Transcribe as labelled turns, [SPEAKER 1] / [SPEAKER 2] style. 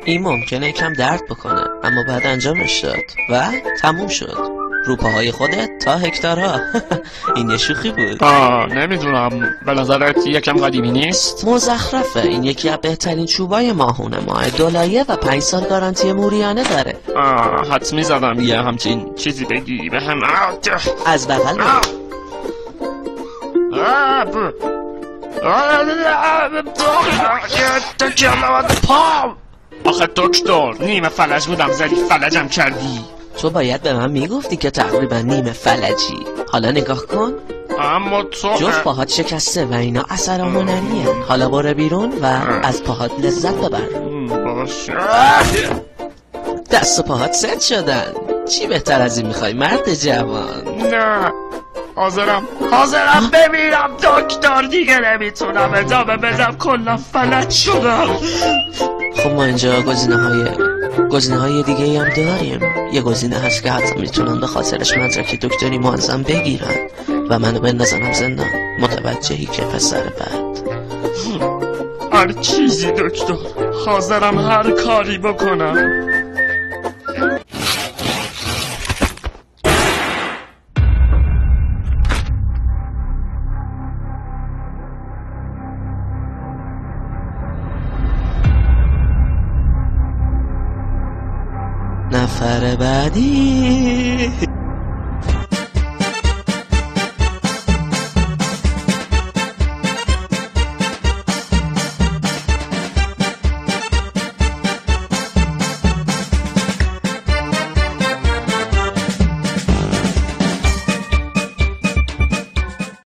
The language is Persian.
[SPEAKER 1] این ممکنه کم درد بکنه اما بعد انجامش داد و تموم شد. رو پاهای خودت تا هکتارها. این یه شوخی بود.
[SPEAKER 2] نمیدونم، به نظرت یکم قدیمی نیست؟
[SPEAKER 1] مزخرفه. این یکی از بهترین چوبای ماهونه ماه، دولایه و 5 سال گارانتی موریانه داره.
[SPEAKER 2] حتمی زدم یه همچین چیزی بگی به هم.
[SPEAKER 1] از بغل
[SPEAKER 2] آخه دکتر، نیمه فلج بودم، زدی فلجم کردی.
[SPEAKER 1] تو باید به من میگفتی که تقریبا نیمه فلجی. حالا نگاه کن،
[SPEAKER 2] اما تو
[SPEAKER 1] جفت پاهات شکسته و اینا اثر هنریه. حالا برو بیرون و از پاهات لذت ببر.
[SPEAKER 2] باشه.
[SPEAKER 1] دست و پاهات ست شدن. چی بهتر از این میخوای مرد جوان؟
[SPEAKER 2] نه، حاضرم بمیرم دکتر، دیگه نمیتونم ادامه بدم، کلا فلج شدم.
[SPEAKER 1] خب ما اینجا گزینه های دیگه ای هم داریم. یه گزینه هست که حتی میتونن به خاطرش مدرک دکتری معظم بگیرن و منو بندازنم زندان. متوجهی که پسر بد؟
[SPEAKER 2] هر چیزی دکتر، حاضرم هر کاری بکنم.
[SPEAKER 1] نفر بعدی